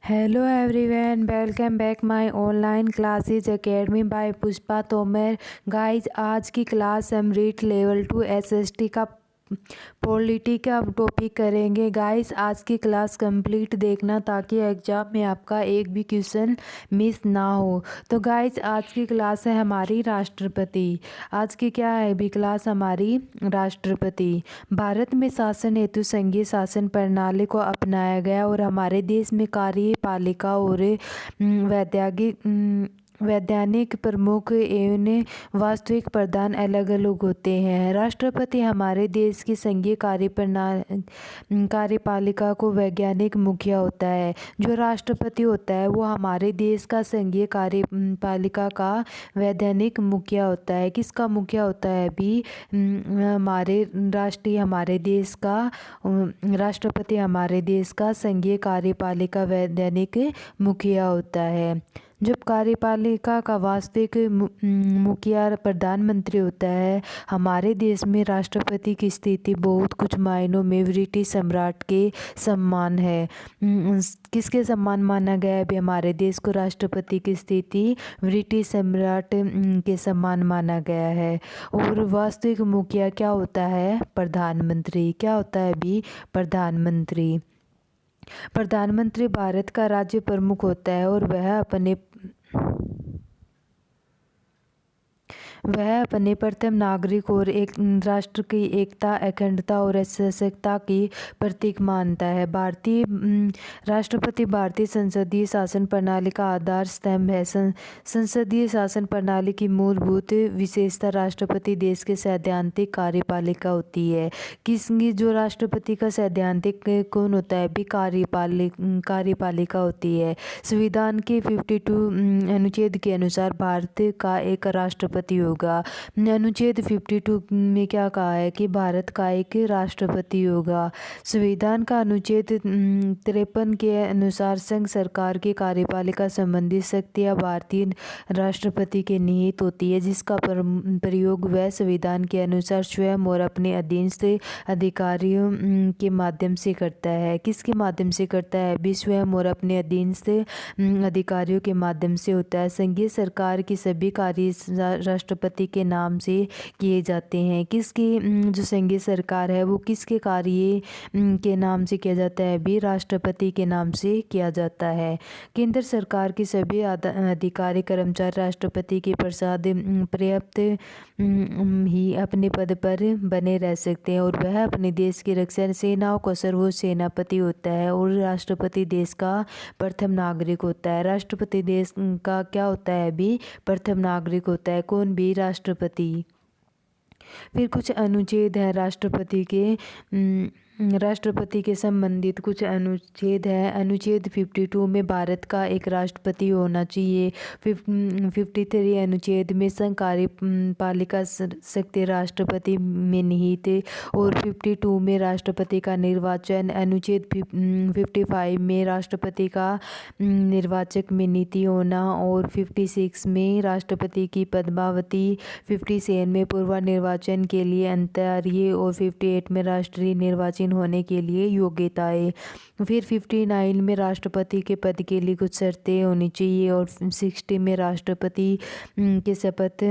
Hello everyone, welcome back my online classes academy by Pushpa Tomar. Guys आज की class हम REET level 2 SST का polity का टॉपिक करेंगे। गाइस आज की क्लास कंप्लीट देखना ताकि एग्जाम में आपका एक भी क्वेश्चन मिस ना हो। तो गाइस आज की क्लास है हमारी राष्ट्रपति। आज की क्या है भी क्लास हमारी राष्ट्रपति। भारत में शासन हेतु संघीय शासन प्रणाली को अपनाया गया और हमारे देश में कार्यपालिका और वैधानिक प्रमुख एवं वास्तविक प्रधान अलग अलग होते हैं। राष्ट्रपति हमारे देश की संघीय कार्यपालिका को वैज्ञानिक मुखिया होता है। जो राष्ट्रपति होता है वो हमारे देश का संघीय कार्यपालिका का वैधानिक मुखिया होता है। किसका मुखिया होता है भी हमारे देश का राष्ट्रपति हमारे देश का संघीय कार्यपालिका वैधानिक मुखिया होता है। जब कार्यपालिका का वास्तविक मुखिया प्रधानमंत्री होता है। हमारे देश में राष्ट्रपति की स्थिति बहुत कुछ मायनों में ब्रिटिश सम्राट के सम्मान है। किसके सम्मान माना गया है भी हमारे देश को राष्ट्रपति की स्थिति ब्रिटिश सम्राट के सम्मान माना गया है। और वास्तविक मुखिया क्या होता है? प्रधानमंत्री। क्या होता है भी? प्रधानमंत्री। प्रधानमंत्री भारत का राज्य प्रमुख होता है और वह अपने प्रथम नागरिक और एक राष्ट्र की एकता, अखंडता और सशक्तता की प्रतीक मानता है। राष्ट्रपति भारतीय संसदीय शासन प्रणाली का आधार स्तंभ है। संसदीय शासन प्रणाली की मूलभूत विशेषता राष्ट्रपति देश के सैद्धांतिक कार्यपालिका होती है। किसकी जो राष्ट्रपति का सैद्धांतिक कौन होता है भी? कार्यपालिका होती है। संविधान के 52 अनुच्छेद के अनुसार भारत का एक राष्ट्रपति होगा। अनुच्छेद 52 में क्या कहा है कि भारत का एक राष्ट्रपति होगा। संविधान का अनुच्छेद 53 के अनुसार संघ सरकार की कार्यपालिका संबंधी शक्तियां भारतीय राष्ट्रपति के निहित होती है, जिसका प्रयोग वह संविधान के अनुसार स्वयं और अपने अधीनस्थ अधिकारियों के माध्यम से करता है। किसके माध्यम से करता है भी? स्वयं और अपने अधीनस्थ अधिकारियों के माध्यम से होता है। संघीय सरकार की सभी कार्य राष्ट्रपति के नाम से किए जाते हैं। किसकी जो संघीय सरकार है वो किसके कार्य के नाम से किया जाता है भी? राष्ट्रपति के नाम से किया जाता है। केंद्र सरकार की सभी अधिकारी कर्मचारी राष्ट्रपति के प्रसाद पर्याप्त ही अपने पद पर बने रह सकते हैं और वह अपने देश की रक्षा सेनाओं का सर्वोच्च सेनापति होता है और राष्ट्रपति देश का प्रथम नागरिक होता है। राष्ट्रपति देश का क्या होता है भी? प्रथम नागरिक होता है। कौन भी? राष्ट्रपति। फिर कुछ अनुच्छेद है राष्ट्रपति के संबंधित कुछ अनुच्छेद है। अनुच्छेद 52 में भारत का एक राष्ट्रपति होना चाहिए। 53 अनुच्छेद में संघ कार्यपालिका शक्ति राष्ट्रपति में निहित और 52 में राष्ट्रपति का निर्वाचन। अनुच्छेद 55 में राष्ट्रपति का निर्वाचक में नीति होना और 56 में राष्ट्रपति की पदमावधि, 57 में पूर्व निर्वाचन के लिए अंतर्राज्यीय और 58 में राष्ट्रीय निर्वाचन होने के लिए योग्यताएं। फिर 59 में राष्ट्रपति के पद के लिए कुछ शर्तें होनी चाहिए और 60 में राष्ट्रपति के शपथ,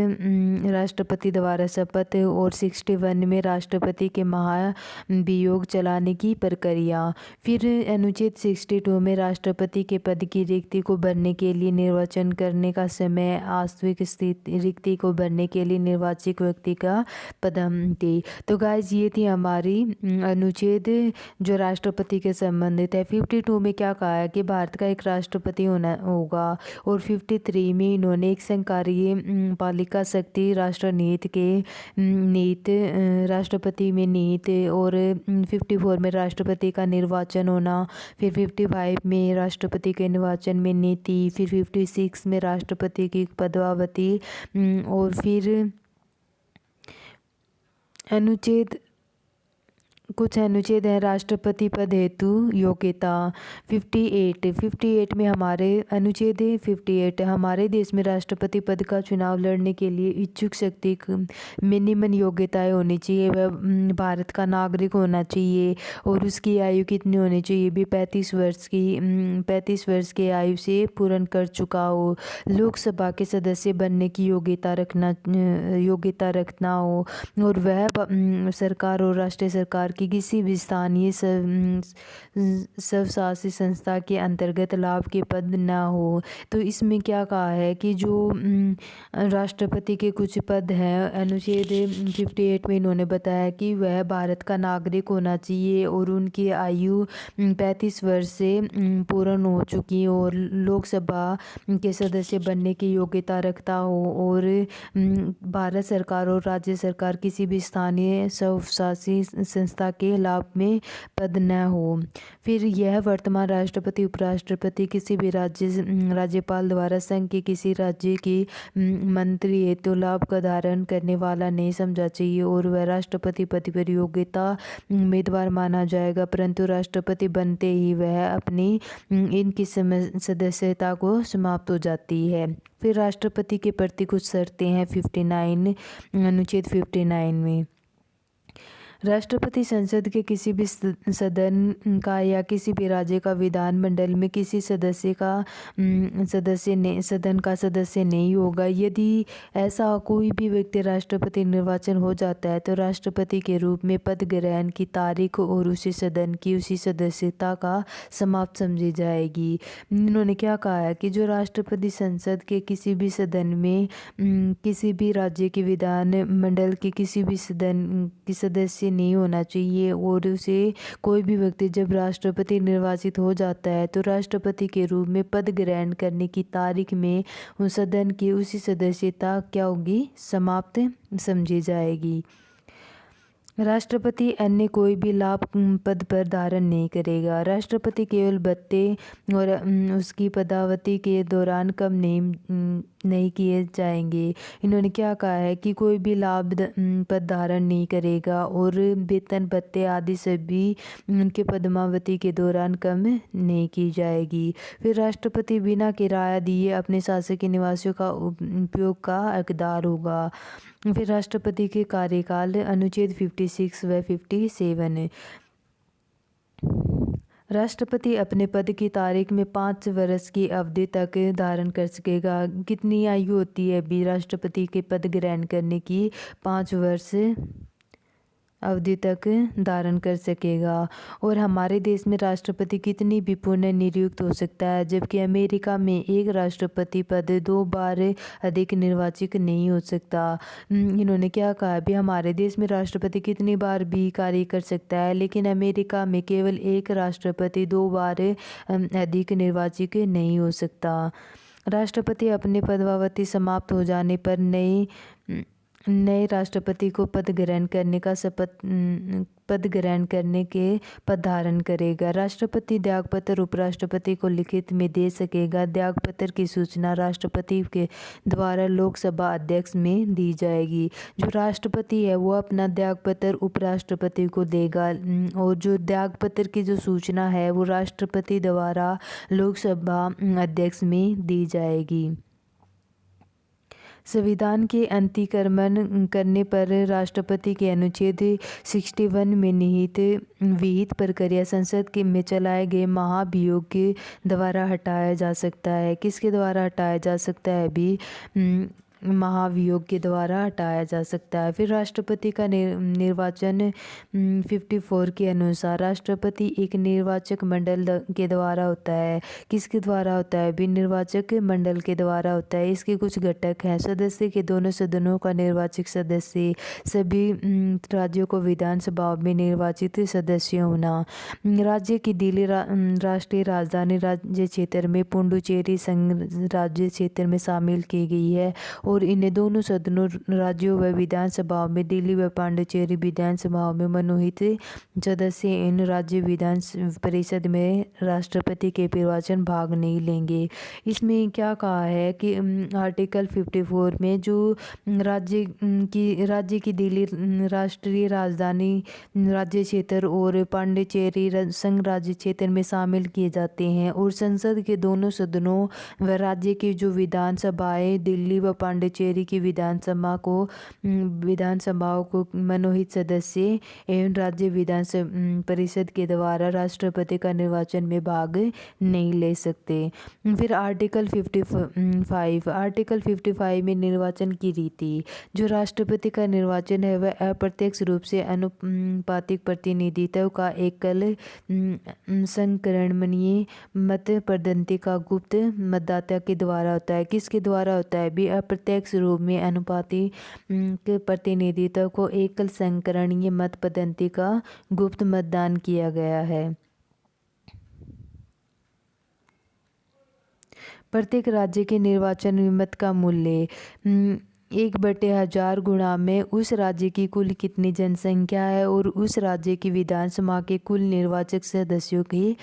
राष्ट्रपति द्वारा शपथ और 61 में राष्ट्रपति के महाभियोग चलाने की प्रक्रिया। फिर अनुच्छेद 62 में राष्ट्रपति के पद की रिक्ति को भरने के लिए निर्वाचन करने का समय, वास्तविक स्थिति रिक्ति को भरने के लिए निर्वाचित व्यक्ति का पदोन्नति। तो गाइज ये थी हमारी अनुच्छेद जो राष्ट्रपति के संबंधित है। 52 में क्या कहा है कि भारत का एक राष्ट्रपति होगा और 53 में इन्होंने एक संघ कार्यपालिका शक्ति राष्ट्र नीति के राष्ट्रपति में निहित और 54 में राष्ट्रपति का निर्वाचन होना। फिर 55 में राष्ट्रपति के निर्वाचन में नीति। फिर 56 में राष्ट्रपति की पदवावधि और फिर अनुच्छेद कुछ अनुच्छेद हैं राष्ट्रपति पद हेतु योग्यता। 58 में हमारे अनुच्छेद 58 हमारे देश में राष्ट्रपति पद का चुनाव लड़ने के लिए इच्छुक शक्ति मिनिमम योग्यताएं होनी चाहिए। वह भारत का नागरिक होना चाहिए और उसकी आयु कितनी होनी चाहिए भी 35 वर्ष की आयु से पूर्ण कर चुका हो। लोकसभा के सदस्य बनने की योग्यता रखना हो और वह सरकार और राष्ट्रीय सरकार की किसी भी स्थानीय स्वशासित संस्था के अंतर्गत लाभ के पद न हो। तो इसमें क्या कहा है कि जो राष्ट्रपति के कुछ पद हैं अनुच्छेद 58 में इन्होंने बताया कि वह भारत का नागरिक होना चाहिए और उनकी आयु 35 वर्ष से पूर्ण हो चुकी हो और लोकसभा के सदस्य बनने की योग्यता रखता हो और भारत सरकार और राज्य सरकार किसी भी स्थानीय स्वशासित संस्था के लाभ में पद न हो। फिर यह वर्तमान राष्ट्रपति उपराष्ट्रपति किसी भी राज्यपाल द्वारा संघ के किसी राज्य की मंत्री हेतु लाभ का धारण करने वाला नहीं समझा चाहिए और वह राष्ट्रपति पद पर योग्यता उम्मीदवार माना जाएगा, परंतु राष्ट्रपति बनते ही वह अपनी इनकी सदस्यता को समाप्त हो जाती है। फिर राष्ट्रपति के प्रति कुछ शर्तें हैं 59 अनुच्छेद 59 में। राष्ट्रपति संसद के किसी भी सदन का या किसी भी राज्य का विधानमंडल में किसी सदन का सदस्य नहीं होगा। यदि ऐसा कोई भी व्यक्ति राष्ट्रपति निर्वाचन हो जाता है तो राष्ट्रपति के रूप में पद ग्रहण की तारीख और उसी सदन की उसी सदस्यता का समाप्त समझी जाएगी। इन्होंने क्या कहा है कि जो राष्ट्रपति संसद के किसी भी सदन में किसी भी राज्य के विधानमंडल के किसी भी सदन की सदस्य नहीं होना चाहिए और उसे कोई भी व्यक्ति जब राष्ट्रपति निर्वाचित हो जाता है तो राष्ट्रपति के रूप में पद ग्रहण करने की तारीख में उस सदन की उसी सदस्यता क्या होगी समाप्त समझी जाएगी। राष्ट्रपति अन्य कोई भी लाभ पद पर धारण नहीं करेगा। राष्ट्रपति केवल भत्ते और उसकी पदावधि के दौरान कम नहीं किए जाएंगे। इन्होंने क्या कहा है कि कोई भी लाभ पद धारण नहीं करेगा और वेतन भत्ते आदि सभी उनके पदमावधि के दौरान कम नहीं की जाएगी। फिर राष्ट्रपति बिना किराया दिए अपने शासकीय निवासों का उपयोग का हकदार होगा। फिर राष्ट्रपति के कार्यकाल अनुच्छेद 56 व 57। राष्ट्रपति अपने पद की तारीख में 5 वर्ष की अवधि तक धारण कर सकेगा। कितनी आयु होती है अभी राष्ट्रपति के पद ग्रहण करने की? 5 वर्ष अवधि तक धारण कर सकेगा। और हमारे देश में राष्ट्रपति कितनी भी पुनः नियुक्त हो सकता है, जबकि अमेरिका में एक राष्ट्रपति पद 2 बार अधिक निर्वाचित नहीं हो सकता। इन्होंने क्या कहा भी हमारे देश में राष्ट्रपति कितनी बार भी कार्य कर सकता है, लेकिन अमेरिका में केवल एक राष्ट्रपति 2 बार अधिक निर्वाचित नहीं हो सकता। राष्ट्रपति अपने पदवावधि समाप्त हो जाने पर नए राष्ट्रपति को पद ग्रहण करने के पद धारण करेगा। राष्ट्रपति त्यागपत्र उपराष्ट्रपति को लिखित में दे सकेगा। त्यागपत्र की सूचना राष्ट्रपति के द्वारा लोकसभा अध्यक्ष में दी जाएगी। जो राष्ट्रपति है वो अपना त्यागपत्र उपराष्ट्रपति को देगा और जो त्यागपत्र की जो सूचना है वो राष्ट्रपति द्वारा लोकसभा अध्यक्ष में दी जाएगी। संविधान के अंतिक्रमण करने पर राष्ट्रपति के अनुच्छेद 61 में विहित प्रक्रिया संसद के में चलाए गए महाभियोग के द्वारा हटाया जा सकता है। किसके द्वारा हटाया जा सकता है? भी महाभियोग के द्वारा हटाया जा सकता है। फिर राष्ट्रपति का निर्वाचन 54 के अनुसार राष्ट्रपति एक निर्वाचक मंडल के द्वारा होता है। किसके द्वारा होता है? भी निर्वाचक मंडल के द्वारा होता है। इसके कुछ घटक हैं। सदस्य के दोनों सदनों का निर्वाचित सदस्य, सभी राज्यों को विधानसभा में निर्वाचित सदस्य होना, राज्य की दिल्ली राष्ट्रीय राजधानी राज्य क्षेत्र में पुडुचेरी संघ राज्य क्षेत्र में शामिल की गई है और इन्हें दोनों सदनों राज्यों व विधानसभाओं में, दिल्ली व पांडिचेरी विधानसभाओं में मनोनीत सदस्य इन राज्य विधान परिषद में राष्ट्रपति के निर्वाचन भाग नहीं लेंगे। इसमें क्या कहा है कि आर्टिकल 54 में जो राज्य की दिल्ली राष्ट्रीय राजधानी राज्य क्षेत्र और पांडिचेरी संघ राज्य क्षेत्र में शामिल किए जाते हैं, और संसद के दोनों सदनों व राज्य की जो विधानसभाएं दिल्ली व पांडिचेरी की विधानसभाओं को मनोनीत सदस्य एवं राज्य विधान परिषद के द्वारा राष्ट्रपति का निर्वाचन में भाग नहीं ले सकते। फिर आर्टिकल 55 में निर्वाचन की रीति। जो राष्ट्रपति का निर्वाचन है वह अप्रत्यक्ष रूप से अनुपातिक प्रतिनिधित्व का एकल संक्रमणीय मत पद्धति का गुप्त मतदाता के द्वारा होता है। किसके द्वारा होता है भी? अप्रत्यक्ष रूप में अनुपातिक प्रतिनिधित्व को एकल संक्रमणीय मत पद्धति का गुप्त मतदान किया गया है। प्रत्येक राज्य के निर्वाचन में मत का मूल्य 1/1000 गुणा में उस राज्य की कुल कितनी जनसंख्या है और उस राज्य की विधानसभा के कुल निर्वाचक सदस्यों की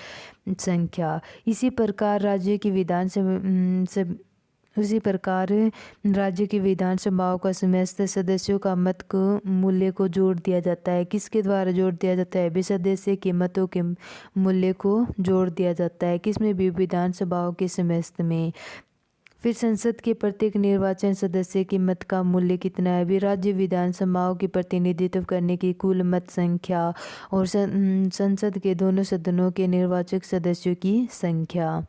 संख्या। इसी प्रकार राज्य की विधानसभाओं का समस्त सदस्यों का मत को मूल्य को जोड़ दिया जाता है। किसके द्वारा जोड़ दिया जाता है? भी सदस्य के मतों के मूल्य को जोड़ दिया जाता है। किसमें भी? विधानसभाओं के समस्त में। फिर संसद के प्रत्येक निर्वाचन सदस्य के मत का मूल्य कितना है? भी राज्य विधानसभाओं की प्रतिनिधित्व करने की कुल मत संख्या और संसद के दोनों सदनों के निर्वाचक सदस्यों की संख्या।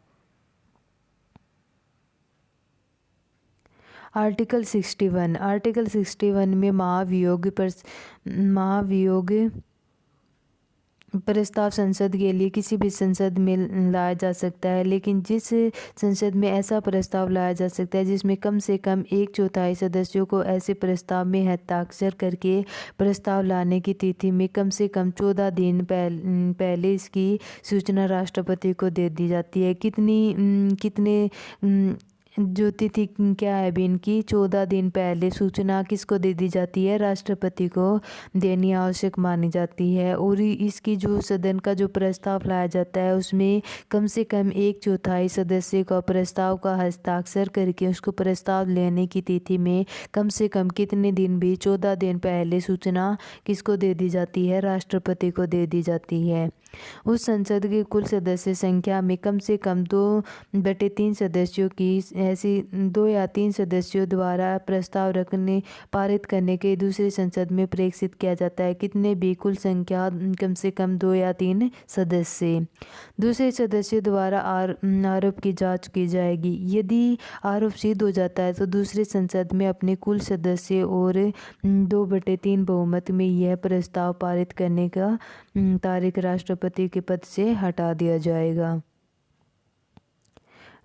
आर्टिकल 61 में महाभियोग प्रस्ताव संसद के लिए किसी भी संसद में लाया जा सकता है, लेकिन जिस संसद में ऐसा प्रस्ताव लाया जा सकता है जिसमें कम से कम 1/4 सदस्यों को ऐसे प्रस्ताव में हस्ताक्षर करके प्रस्ताव लाने की तिथि में कम से कम 14 दिन पहले इसकी सूचना राष्ट्रपति को दे दी जाती है। कितने जो तिथि क्या है भी इनकी? 14 दिन पहले सूचना किसको दे दी जाती है? राष्ट्रपति को देनी आवश्यक मानी जाती है। और इसकी जो सदन का जो प्रस्ताव लाया जाता है उसमें कम से कम 1/4 सदस्य का प्रस्ताव का हस्ताक्षर करके उसको प्रस्ताव लेने की तिथि में कम से कम कितने दिन भी? 14 दिन पहले सूचना किसको दे दी जाती है? राष्ट्रपति को दे दी जाती है। उस संसद की कुल सदस्य संख्या में कम से कम 2/3 सदस्यों की ऐसी 2 या 3 सदस्यों द्वारा प्रस्ताव पारित करने के दूसरे संसद में प्रेषित किया जाता है। कितने भी? कुल संख्या कम से कम 2 या 3 सदस्य। दूसरे सदस्य द्वारा आरोप की जांच की जाएगी। यदि आरोप सिद्ध हो जाता है तो दूसरे संसद में अपने कुल सदस्य और 2/3 बहुमत में यह प्रस्ताव पारित करने का तारीख राष्ट्रपति के पद से हटा दिया जाएगा।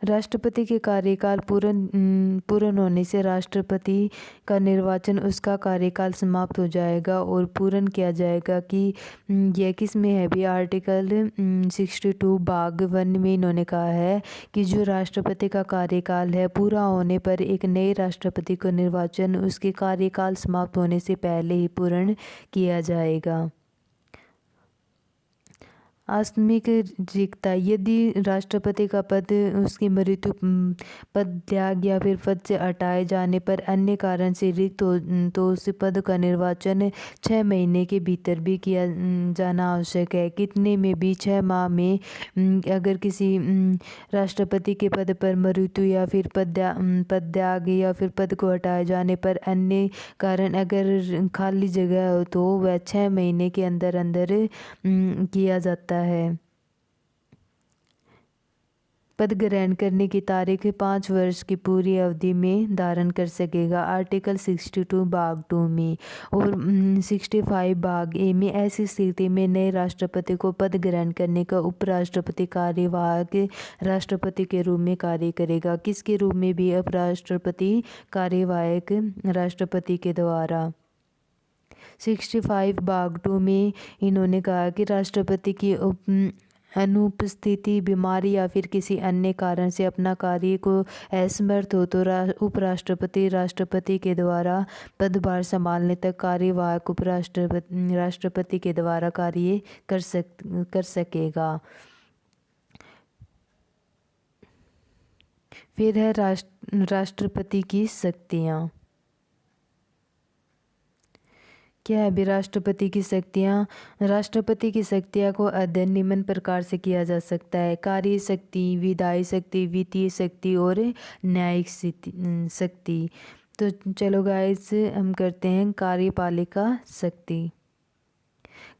राष्ट्रपति के कार्यकाल पूर्ण होने से राष्ट्रपति का निर्वाचन उसका कार्यकाल समाप्त हो जाएगा और पूर्ण किया जाएगा कि यह किस में है भी? आर्टिकल 62 भाग 1 में इन्होंने कहा है कि जो राष्ट्रपति का कार्यकाल है पूरा होने पर एक नए राष्ट्रपति को निर्वाचन उसके कार्यकाल समाप्त होने से पहले ही पूर्ण किया जाएगा। आकस्मिक रिक्तता। यदि राष्ट्रपति का पद उसकी मृत्यु, पद त्याग या फिर पद से हटाए जाने पर अन्य कारण से रिक्त हो तो उस पद का निर्वाचन 6 महीने के भीतर भी किया जाना आवश्यक है। कितने में भी? 6 माह में। अगर किसी राष्ट्रपति के पद पर मृत्यु या फिर पद त्याग या फिर पद को हटाए जाने पर अन्य कारण अगर खाली जगह हो तो वह 6 महीने के अंदर किया जाता है। पद ग्रहण करने की तारीख 5 वर्ष की पूरी अवधि में धारण कर सकेगा। आर्टिकल 62 भाग 2 में और 65 भाग ए में ऐसी स्थिति में नए राष्ट्रपति को पद ग्रहण करने का उपराष्ट्रपति कार्यवाहक राष्ट्रपति के रूप में कार्य करेगा। किसके रूप में भी? उपराष्ट्रपति कार्यवाहक राष्ट्रपति के द्वारा। 65 भाग 2 में इन्होंने कहा कि राष्ट्रपति की अनुपस्थिति, बीमारी या फिर किसी अन्य कारण से अपना कार्य को असमर्थ हो तो उपराष्ट्रपति राष्ट्रपति के द्वारा पदभार संभालने तक कार्यवाहक उपराष्ट्रपति राष्ट्रपति के द्वारा कार्य कर सकेगा। फिर है राष्ट्रपति की शक्तियाँ। क्या है अभी राष्ट्रपति की शक्तियाँ? राष्ट्रपति की शक्तियाँ को अध्ययन निम्न प्रकार से किया जा सकता है: कार्य शक्ति, विधायी शक्ति, वित्तीय शक्ति और न्यायिक शक्ति। तो चलो गाइस हम करते हैं कार्यपालिका शक्ति।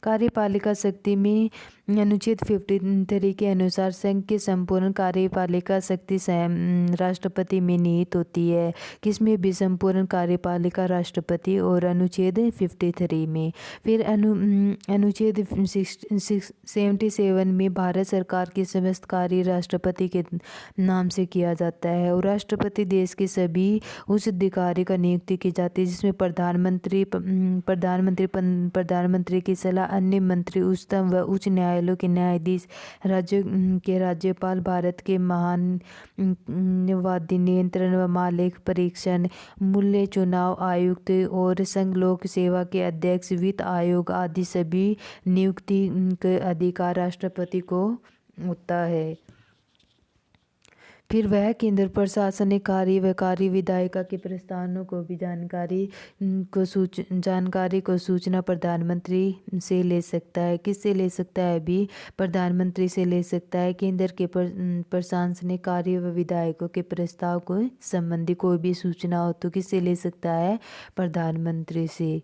कार्यपालिका शक्ति में अनुच्छेद 53 के अनुसार संघ की संपूर्ण कार्यपालिका शक्ति राष्ट्रपति में निहित होती है। किसमें भी? संपूर्ण कार्यपालिका राष्ट्रपति और अनुच्छेद 53 में। फिर अनुच्छेद 77 में भारत सरकार की समस्त कार्य राष्ट्रपति के नाम से किया जाता है और राष्ट्रपति देश के सभी उच्च अधिकारी का नियुक्ति की जाती है, जिसमें प्रधानमंत्री की सलाह, अन्य मंत्री, उच्चतम व उच्च न्यायालयों के न्यायाधीश, राज्यों के राज्यपाल, भारत के महावादी नियंत्रण व महालेख परीक्षण, मूल्य चुनाव आयुक्त और संघ लोक सेवा के अध्यक्ष, वित्त आयोग आदि सभी नियुक्ति का अधिकार राष्ट्रपति को होता है। फिर वह केंद्र प्रशासनिक कार्य व कार्य विधायिका के प्रस्तावों को भी जानकारी को सूचना प्रधानमंत्री से ले सकता है। किससे ले सकता है? भी प्रधानमंत्री से ले सकता है। केंद्र के प्रशासनिक कार्य व विधायकों के प्रस्ताव को संबंधी कोई भी सूचना हो तो किससे ले सकता है? प्रधानमंत्री से।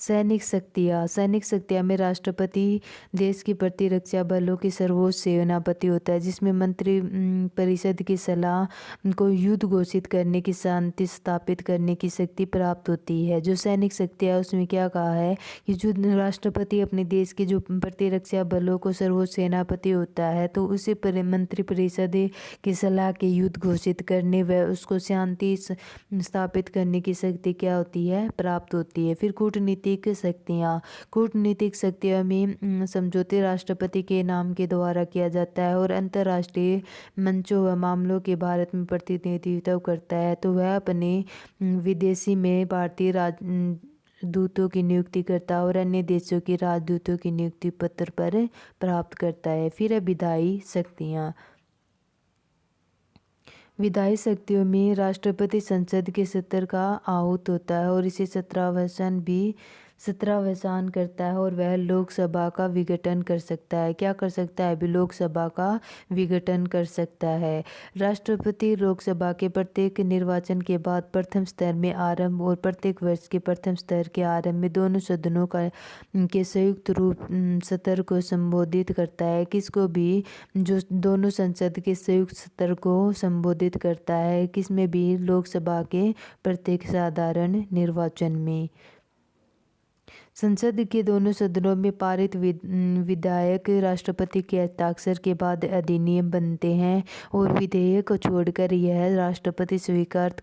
सैनिक शक्तियाँ में राष्ट्रपति देश की प्रतिरक्षा बलों की सर्वोच्च सेनापति होता है, जिसमें मंत्री परिषद की सलाह को युद्ध घोषित करने की, शांति स्थापित करने की शक्ति प्राप्त होती है। जो सैनिक शक्तियाँ उसमें क्या कहा है कि जो राष्ट्रपति अपने देश के जो प्रतिरक्षा बलों को सर्वोच्च सेनापति होता है तो उसे मंत्री परिषद की सलाह के युद्ध घोषित करने व उसको शांति स्थापित करने की शक्ति क्या होती है? प्राप्त होती है। फिर कूटनीतिक शक्तियाँ में समझौते राष्ट्रपति के नाम के द्वारा किया जाता है और अंतर्राष्ट्रीय मंचों व मामलों के भारत में प्रतिनिधित्व करता है। तो वह अपने विदेशी में भारतीय दूतों की नियुक्ति करता है और अन्य देशों के राजदूतों की नियुक्ति पत्र पर प्राप्त करता है। फिर है विधायी शक्तियाँ। विधायी शक्तियों में राष्ट्रपति संसद के सत्र का आहूत होता है और इसे सत्रावसान करता है और वह लोकसभा का विघटन कर सकता है। क्या कर सकता है? भी लोकसभा का विघटन कर सकता है। राष्ट्रपति लोकसभा के प्रत्येक निर्वाचन के बाद प्रथम स्तर में आरंभ और प्रत्येक वर्ष के प्रथम स्तर के आरंभ में दोनों सदनों के संयुक्त रूप सत्र को संबोधित करता है। किसको भी? जो दोनों संसद के संयुक्त सत्र को संबोधित करता है। किसमें भी? लोकसभा के प्रत्येक साधारण निर्वाचन में। संसद के दोनों सदनों में पारित विधेयक राष्ट्रपति के हस्ताक्षर के बाद अधिनियम बनते हैं और विधेयक को छोड़कर यह राष्ट्रपति स्वीकार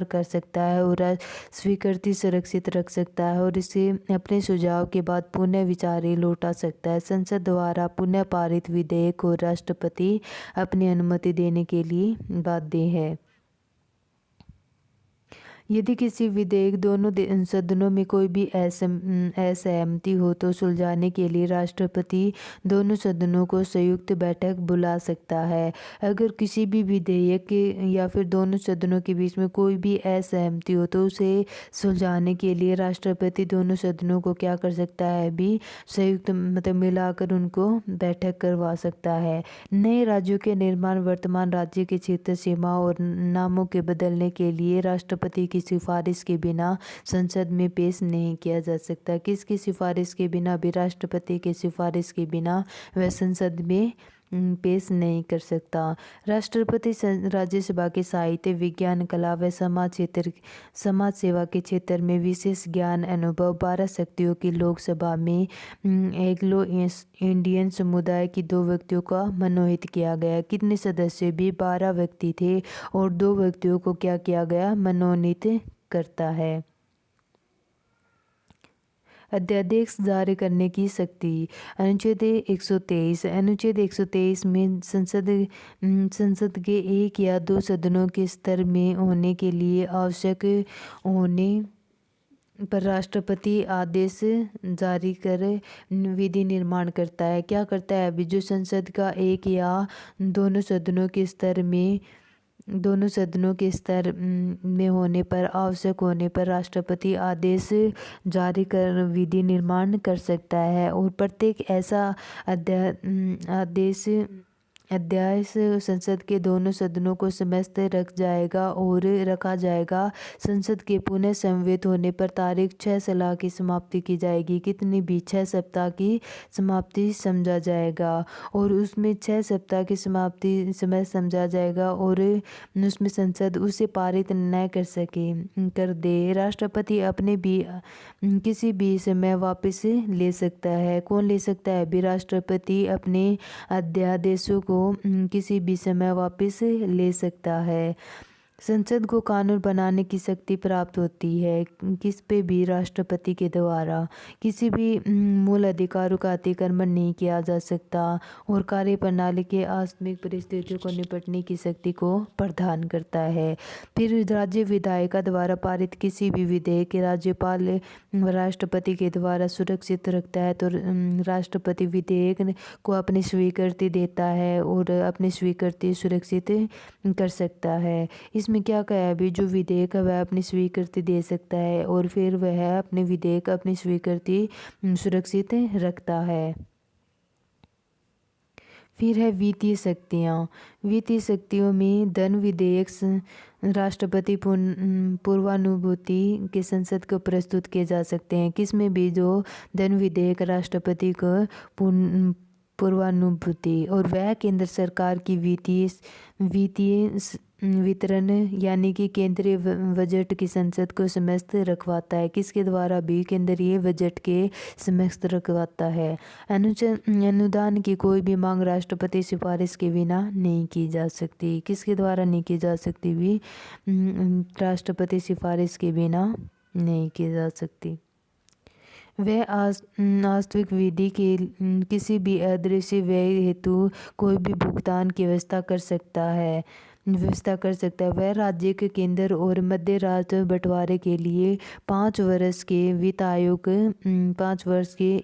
कर सकता है और स्वीकृति सुरक्षित रख सकता है और इसे अपने सुझाव के बाद पुनः विचार लौटा सकता है। संसद द्वारा पुनः पारित विधेयक को राष्ट्रपति अपनी अनुमति देने के लिए बाध्य है। यदि किसी विधेयक दोनों सदनों में कोई भी असहमति हो तो सुलझाने के लिए राष्ट्रपति दोनों सदनों को संयुक्त बैठक बुला सकता है। अगर किसी भी विधेयक या फिर दोनों सदनों के बीच में कोई भी असहमति हो तो उसे सुलझाने के लिए राष्ट्रपति दोनों सदनों को क्या कर सकता है? भी संयुक्त मिलाकर उनको बैठक करवा सकता है। नए राज्यों के निर्माण, वर्तमान राज्य के क्षेत्र सीमा और नामों के बदलने के लिए राष्ट्रपति की सिफारिश के बिना संसद में पेश नहीं किया जा सकता। किसकी सिफारिश के बिना? भी राष्ट्रपति की सिफारिश के बिना वह संसद में पेश नहीं कर सकता। राष्ट्रपति राज्यसभा के साहित्य, विज्ञान, कला व समाज सेवा के क्षेत्र में विशेष ज्ञान, अनुभव, 12 शक्तियों की लोकसभा में एंग्लो इंडियन समुदाय की 2 व्यक्तियों का मनोनीत किया गया। कितने सदस्य? भी 12 व्यक्ति थे और 2 व्यक्तियों को क्या किया गया? मनोनीत करता है। अध्यादेश जारी करने की शक्ति। अनुच्छेद 123। अनुच्छेद 123 में संसद के एक या दो सदनों के स्तर में होने के लिए आवश्यक होने पर राष्ट्रपति आदेश जारी कर विधि निर्माण करता है। क्या करता है अभी? जो संसद का एक या दोनों सदनों के स्तर में होने पर आवश्यक होने पर राष्ट्रपति आदेश जारी कर विधि निर्माण कर सकता है। और प्रत्येक ऐसा अध्यादेश संसद के दोनों सदनों को समस्त रखा जाएगा। संसद के पुनः समवेत होने पर तारीख 6 सलाह की समाप्ति की जाएगी। कितनी भी 6 सप्ताह की समाप्ति समझा जाएगा और उसमें 6 सप्ताह की समाप्ति समय समझा जाएगा और उसमें संसद उसे पारित न कर दे। राष्ट्रपति अपने भी किसी भी समय वापस ले सकता है। कौन ले सकता है अभी? राष्ट्रपति अपने अध्यादेशों को किसी भी समय वापस ले सकता है। संसद को कानून बनाने की शक्ति प्राप्त होती है किस पे भी? राष्ट्रपति के द्वारा। किसी भी मूल अधिकारों का अतिक्रमण नहीं किया जा सकता और कार्यप्रणाली के आकस्मिक परिस्थितियों को निपटने की शक्ति को प्रदान करता है। फिर राज्य विधायिका द्वारा पारित किसी भी विधेयक राज्यपाल राष्ट्रपति के द्वारा सुरक्षित रखता है तो राष्ट्रपति विधेयक को अपनी स्वीकृति देता है और अपनी स्वीकृति सुरक्षित कर सकता है। इसमें क्या कहा है अभी? जो विधेयक है वह अपनी स्वीकृति दे सकता है और फिर वह अपने विधेयक अपनी स्वीकृति सुरक्षित रखता है। फिर है वित्तीय शक्तियाँ। वित्तीय शक्तियों में धन विधेयक राष्ट्रपति पूर्वानुभूति के संसद को प्रस्तुत किए जा सकते हैं। किसमें भी? जो धन विधेयक राष्ट्रपति को पूर्वानुभूति और वह केंद्र सरकार की वित्तीय वितरण यानी कि केंद्रीय बजट की संसद को समस्त रखवाता है। किसके द्वारा भी? केंद्रीय बजट के समस्त रखवाता है। अनुदान की कोई भी मांग राष्ट्रपति सिफारिश के बिना नहीं की जा सकती। किसके द्वारा नहीं की जा सकती भी? राष्ट्रपति सिफारिश के बिना नहीं की जा सकती। वह वास्तविक विधि के किसी भी अदृश्य व्यय हेतु कोई भी भुगतान की व्यवस्था कर सकता है। वह राज्य के केंद्र और मध्य राज्य बंटवारे के लिए 5 वर्ष के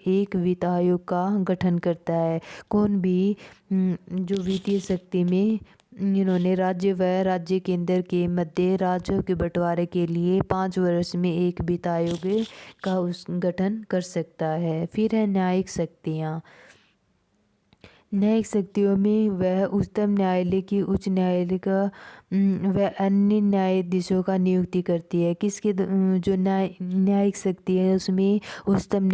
एक वित्त आयोग का गठन करता है। कौन भी? जो वित्तीय शक्ति में इन्होंने राज्य केंद्र के मध्य राज्यों के बंटवारे के लिए 5 वर्ष में एक वित्त आयोग का गठन कर सकता है। फिर है न्यायिक शक्तियाँ। न्यायिक शक्तियों में वह उच्चतम न्यायालय की उच्च न्यायालय का वह अन्य न्यायाधीशों का नियुक्ति करती है। किसके? जो न्यायिक शक्ति है उसमें उच्चतम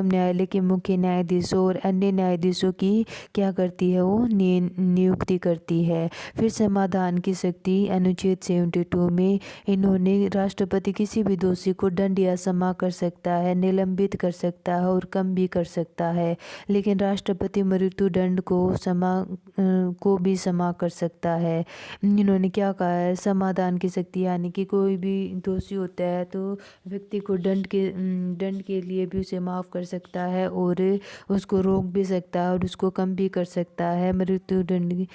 न्यायालय के मुख्य न्यायाधीशों और अन्य न्यायाधीशों की क्या करती है? वो नियुक्ति करती है। फिर समाधान की शक्ति। अनुच्छेद 72 में इन्होंने राष्ट्रपति किसी भी दोषी को दंड या क्षमा कर सकता है, निलंबित कर सकता है और कम भी कर सकता है। लेकिन राष्ट्रपति मृत्यु दंड को भी क्षमा कर सकता है। इन्होंने क्या कहा है? समाधान की शक्ति यानी कि कोई भी दोषी होता है तो व्यक्ति को दंड के लिए भी उसे माफ़ कर सकता है और उसको रोक भी सकता है और उसको कम भी कर सकता है। मृत्यु दंड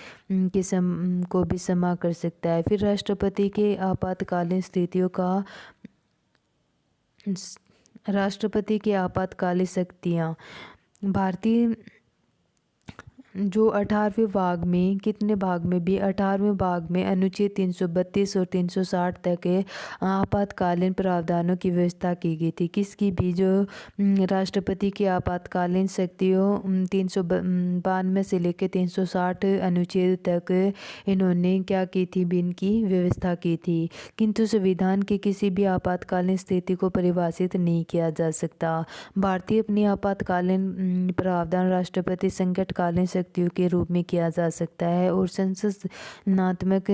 को भी क्षमा कर सकता है। फिर राष्ट्रपति के आपातकालीन शक्तियाँ। भारतीय जो 18वें भाग में कितने भाग में भी? 18वें भाग में अनुच्छेद 332 और 360 तक आपातकालीन प्रावधानों की व्यवस्था की गई थी। किसकी भी? जो राष्ट्रपति की आपातकालीन शक्तियों 392 से लेकर 360 अनुच्छेद तक इन्होंने क्या की थी? भी इनकी व्यवस्था की थी। किंतु संविधान की किसी भी आपातकालीन स्थिति को परिभाषित नहीं किया जा सकता। भारतीय अपनी आपातकालीन प्रावधान राष्ट्रपति संकटकालीन शक्तियों के रूप में किया जा सकता है और संसदनात्मक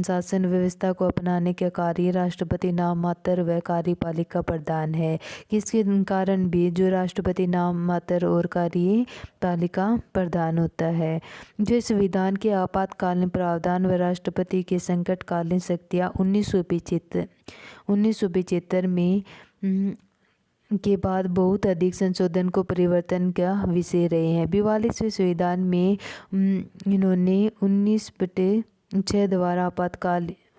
शासन व्यवस्था को अपनाने का कार्य राष्ट्रपति नाम मात्र व कार्यपालिका प्रधान है। किसके कारण भी? जो राष्ट्रपति नाम मात्र और कार्यपालिका प्रधान होता है। जो संविधान के आपातकालीन प्रावधान व राष्ट्रपति के संकटकालीन शक्तियाँ 1975 में के बाद बहुत अधिक संशोधन को परिवर्तन का विषय रहे हैं। 42वें संविधान में इन्होंने 19/6 द्वारा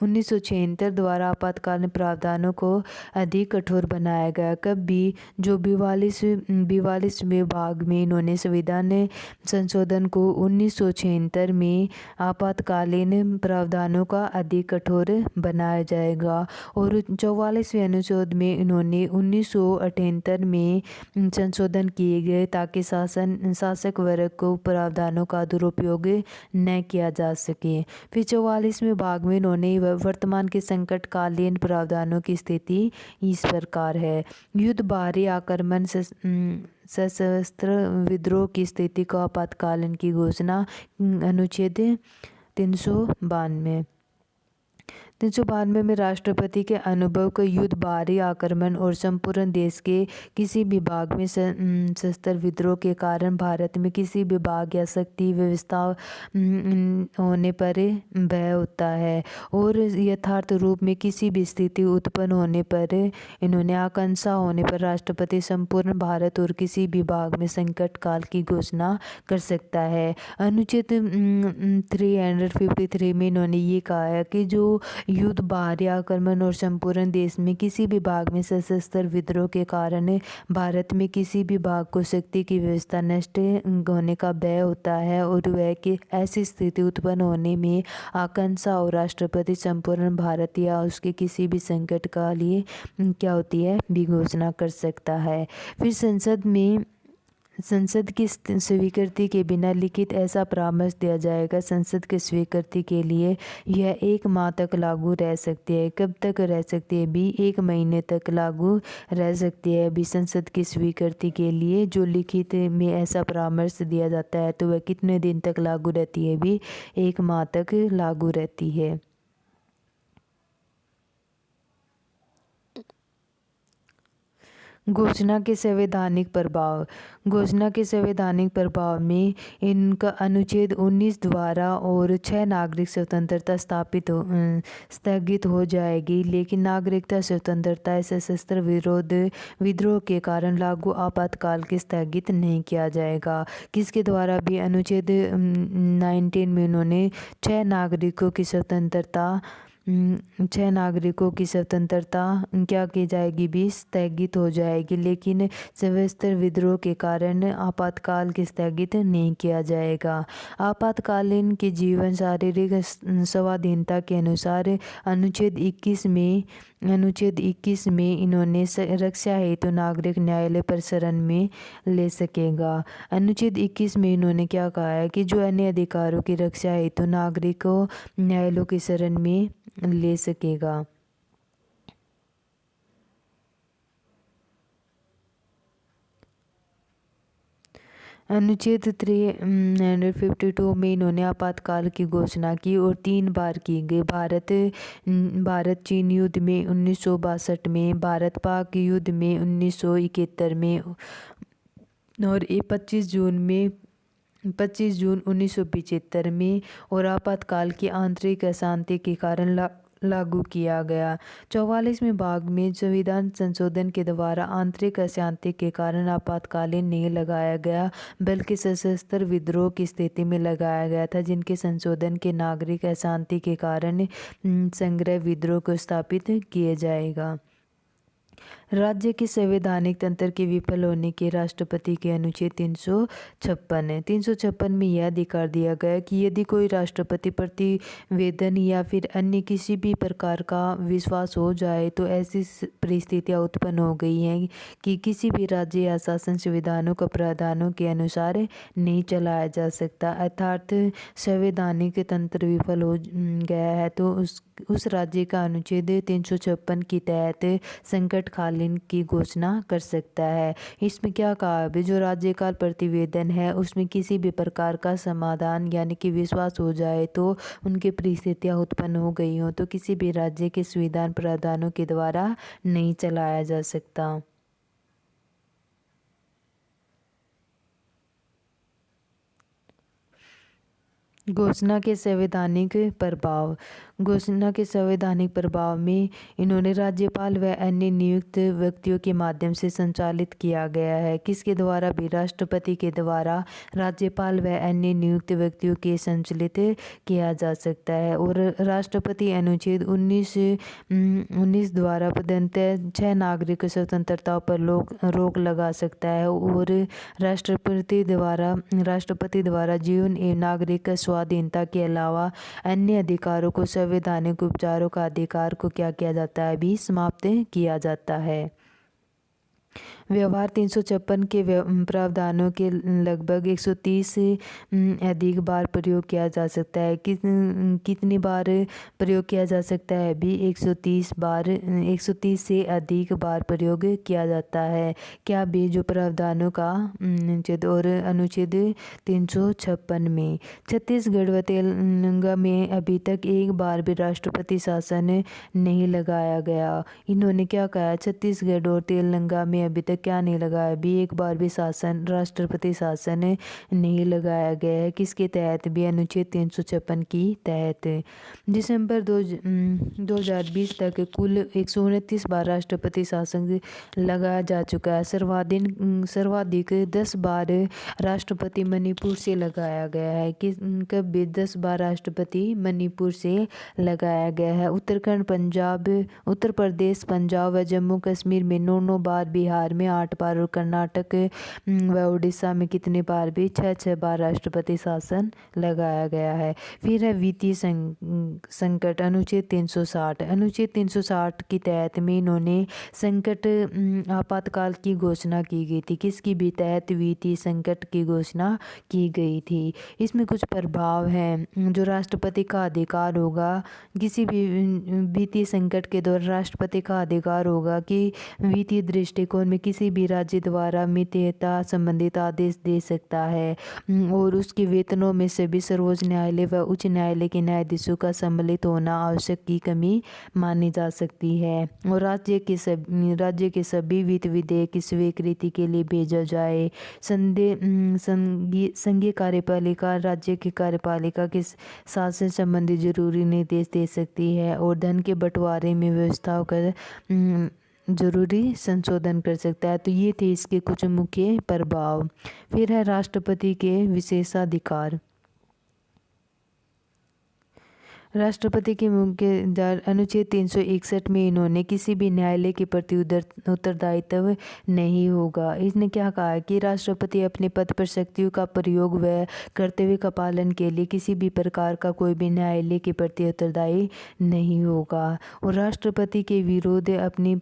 1976 द्वारा आपातकालीन प्रावधानों को अधिक कठोर बनाया गया। कभी जो 42वें भाग में इन्होंने संविधान संशोधन को 1976 में आपातकालीन प्रावधानों का अधिक कठोर बनाया जाएगा, और 44वें अनुच्छेद में इन्होंने 1978 में संशोधन किए गए ताकि शासक वर्ग को प्रावधानों का दुरुपयोग न किया जा सके। फिर 44वें भाग में इन्होंने वर्तमान के संकटकालीन प्रावधानों की स्थिति इस प्रकार है। युद्ध, बाहरी आक्रमण, सशस्त्र विद्रोह की स्थिति को आपातकालीन की घोषणा अनुच्छेद 392 में राष्ट्रपति के अनुभव को युद्ध, बाहरी आक्रमण और संपूर्ण देश के किसी भी भाग में सशस्त्र विद्रोह के कारण भारत में किसी भी भाग या शक्ति व्यवस्था होने पर भय होता है, और यथार्थ रूप में किसी भी स्थिति उत्पन्न होने पर इन्होंने आकांक्षा होने पर राष्ट्रपति संपूर्ण भारत और किसी भी भाग में संकट काल की घोषणा कर सकता है। अनुच्छेद 353 में इन्होंने ये कहा है कि जो युद्ध, बाहरी आक्रमण और संपूर्ण देश में किसी भी भाग में सशस्त्र विद्रोह के कारण भारत में किसी भी भाग को शक्ति की व्यवस्था नष्ट होने का भय होता है, और वह कि ऐसी स्थिति उत्पन्न होने में आकांक्षा और राष्ट्रपति संपूर्ण भारत या उसके किसी भी संकट का लिए क्या होती है भी घोषणा कर सकता है। फिर संसद की स्वीकृति के बिना लिखित ऐसा परामर्श दिया जाएगा। संसद की स्वीकृति के लिए यह 1 माह तक लागू रह सकती है। कब तक रह सकती है भी? 1 महीने तक लागू रह सकती है भी संसद की स्वीकृति के लिए। जो लिखित में ऐसा परामर्श दिया जाता है तो वह कितने दिन तक लागू रहती है भी? 1 माह तक लागू रहती है। घोषणा के संवैधानिक प्रभाव। घोषणा के संवैधानिक प्रभाव में इनका अनुच्छेद 19 द्वारा और 6 नागरिक स्वतंत्रता स्थगित हो जाएगी, लेकिन नागरिकता स्वतंत्रता सशस्त्र विद्रोह के कारण लागू आपातकाल के स्थगित नहीं किया जाएगा। किसके द्वारा भी? अनुच्छेद 19 में उन्होंने 6 नागरिकों की स्वतंत्रता क्या की जाएगी भी? स्थगित हो जाएगी, लेकिन सशस्त्र विद्रोह के कारण आपातकाल के स्थगित नहीं किया जाएगा। आपातकालीन के जीवन, शारीरिक स्वाधीनता के अनुसार अनुच्छेद 21 में इन्होंने रक्षा हेतु नागरिक न्यायालय पर शरण में ले सकेगा। अनुच्छेद 21 में इन्होंने क्या कहा है कि जो अन्य अधिकारों की रक्षा हेतु नागरिक को न्यायालयों की शरण में ले सकेगा। अनुच्छेद 352 में इन्होंने आपातकाल की घोषणा की और 3 बार की गई। भारत चीन युद्ध में 1962 में, भारत पाक युद्ध में 1971 में, और 25 जून 1975 में, और आपातकाल की आंतरिक अशांति के कारण लागू किया गया। 44वें भाग में संविधान संशोधन के द्वारा आंतरिक अशांति के कारण आपातकालीन नहीं लगाया गया, बल्कि सशस्त्र विद्रोह की स्थिति में लगाया गया था, जिनके संशोधन के नागरिक अशांति के कारण संग्रह विद्रोह को स्थापित किया जाएगा। राज्य के संवैधानिक तंत्र के विफल होने के राष्ट्रपति के अनुच्छेद 356 है। 356 में यह अधिकार दिया गया कि यदि कोई राष्ट्रपति प्रतिवेदन या फिर अन्य किसी भी प्रकार का विश्वास हो जाए तो ऐसी परिस्थितियां उत्पन्न हो गई हैं कि किसी भी राज्य या शासन संविधानों का प्रावधानों के अनुसार नहीं चलाया जा सकता, अर्थात संवैधानिक तंत्र विफल हो गया है, तो उस राज्य का अनुच्छेद 356 के तहत संकटकालीन की घोषणा कर सकता है। इसमें क्या कहा है? जो राज्यकाल प्रतिवेदन है उसमें किसी भी प्रकार का समाधान यानी कि विश्वास हो जाए तो उनकी परिस्थितियां उत्पन्न हो गई हो तो किसी भी राज्य के संविधान प्रावधानों के द्वारा नहीं चलाया जा सकता। घोषणा के संवैधानिक प्रभाव। घोषणा के संवैधानिक प्रभाव में इन्होंने राज्यपाल व अन्य नियुक्त व्यक्तियों के माध्यम से संचालित किया गया है। किसके द्वारा भी? राष्ट्रपति के द्वारा राज्यपाल व अन्य नियुक्त व्यक्तियों के संचालित किया जा सकता है। और राष्ट्रपति अनुच्छेद 19 द्वारा प्रदत्त 6 नागरिक स्वतंत्रताओं पर रोक लगा सकता है। और राष्ट्रपति द्वारा जीवन एवं नागरिक स्वाधीनता के अलावा अन्य अधिकारों को संवैधानिक उपचारों का अधिकार को क्या किया जाता है? भी समाप्त किया जाता है। व्यवहार 356 के प्रावधानों के लगभग 130 अधिक बार प्रयोग किया जा सकता है। कितनी बार प्रयोग किया जा सकता है? भी 130 से अधिक बार प्रयोग किया जाता है। क्या भी? जो प्रावधानों का अनुच्छेद 356 में। छत्तीसगढ़ व तेलंगाना में अभी तक एक बार भी राष्ट्रपति शासन नहीं लगाया गया। इन्होंने क्या कहा? छत्तीसगढ़ और तेलंगाना में अभी तक क्या नहीं लगाया? भी एक बार भी राष्ट्रपति शासन नहीं लगाया गया है। किसके तहत? भी अनुच्छेद 356 की तहत। दिसंबर 2020 तक कुल 129 बार राष्ट्रपति शासन लगाया जा चुका है। सर्वाधिक 10 बार राष्ट्रपति मणिपुर से लगाया गया है। कब भी? 10 बार राष्ट्रपति मणिपुर से लगाया गया है। उत्तर प्रदेश, पंजाब व जम्मू कश्मीर में 9 बार, बिहार में 8 बार और कर्नाटक व उड़ीसा में कितने बार? भी 6 बार राष्ट्रपति शासन लगाया गया है। फिर है वित्तीय संकट अनुच्छेद 360 के तहत में इन्होंने संकट आपातकाल की घोषणा की गई थी। किसकी भी तहत? वित्तीय संकट की घोषणा की गई थी। इसमें कुछ प्रभाव हैं। जो राष्ट्रपति का अधिकार होगा, किसी भी वित्तीय संकट के दौरान राष्ट्रपति का अधिकार होगा कि वित्तीय दृष्टिकोण में किसी भी राज्य द्वारा मितव्ययता संबंधित आदेश दे सकता है। और उसके वेतनों में सभी सर्वोच्च न्यायालय व उच्च न्यायालय के न्यायाधीशों का सम्मिलित होना आवश्यक की कमी मानी जा सकती है। और राज्य के सभी वित्त विधेयक की स्वीकृति के लिए भेजा जाए। संघीय कार्यपालिका राज्य की कार्यपालिका के शासन संबंधी जरूरी निर्देश दे सकती है और धन के बंटवारे में व्यवस्थाओं का जरूरी संशोधन कर सकता है। तो ये थे इसके कुछ मुख्य प्रभाव। फिर है राष्ट्रपति के विशेषाधिकार। राष्ट्रपति के मुख्य अनुच्छेद 361 में इन्होंने किसी भी न्यायालय के प्रति उत्तरदायित्व नहीं होगा। इसने क्या कहा कि राष्ट्रपति अपने पद पर शक्तियों का प्रयोग व कर्तव्य का पालन के लिए किसी भी प्रकार का कोई भी न्यायालय के प्रति उत्तरदायी नहीं होगा। और राष्ट्रपति के विरुद्ध अपनी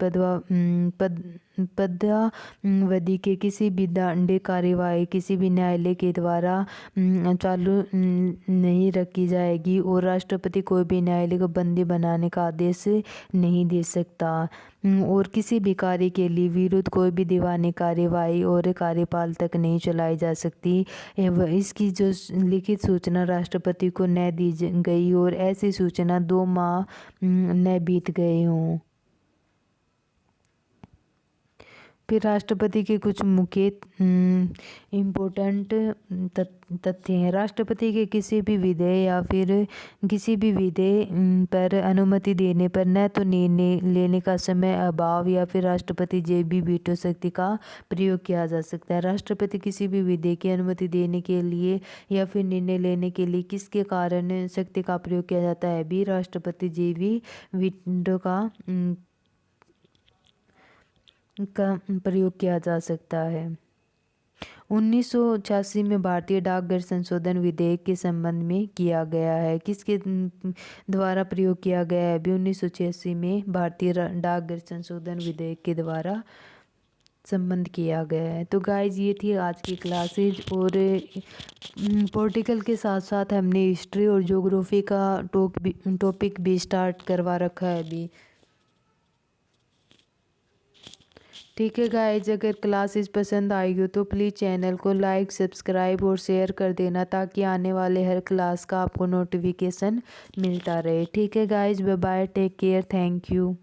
पदावधि के किसी भी दंड कार्यवाही किसी भी न्यायालय के द्वारा चालू नहीं रखी जाएगी। और राष्ट्रपति कोई भी न्यायालय को बंदी बनाने का आदेश नहीं दे सकता। और किसी भी कार्य के लिए विरुद्ध कोई भी दीवानी कार्यवाही और कार्यपाल तक नहीं चलाई जा सकती। इसकी जो लिखित सूचना राष्ट्रपति को न दी गई और ऐसी सूचना 2 माह न बीत गए हों। फिर राष्ट्रपति के कुछ मुख्य इम्पोर्टेंट तथ्य हैं। राष्ट्रपति के किसी भी विधेयक या फिर किसी भी विधेयक पर अनुमति देने पर न तो निर्णय लेने का समय अभाव या फिर राष्ट्रपति जे भी वीटो शक्ति का प्रयोग किया जा सकता है। राष्ट्रपति किसी भी विधेयक की अनुमति देने के लिए या फिर निर्णय लेने के लिए किसके कारण शक्ति का प्रयोग किया जाता है? भी राष्ट्रपति जे भी वीटो का प्रयोग किया जा सकता है। 1986 में भारतीय डाकघर संशोधन विधेयक के संबंध में किया गया है। किसके द्वारा प्रयोग किया गया है? भी 1986 में भारतीय डाकघर संशोधन विधेयक के द्वारा संबंध किया गया है। तो गाइज ये थी आज की क्लासेज। और पॉलिटिकल के साथ साथ हमने हिस्ट्री और ज्योग्राफी का टॉपिक भी स्टार्ट करवा रखा है अभी। ठीक है गाइज, अगर क्लासेस पसंद आई हो तो प्लीज़ चैनल को लाइक, सब्सक्राइब और शेयर कर देना ताकि आने वाले हर क्लास का आपको नोटिफिकेशन मिलता रहे। ठीक है guys, bye bye, take care, thank you.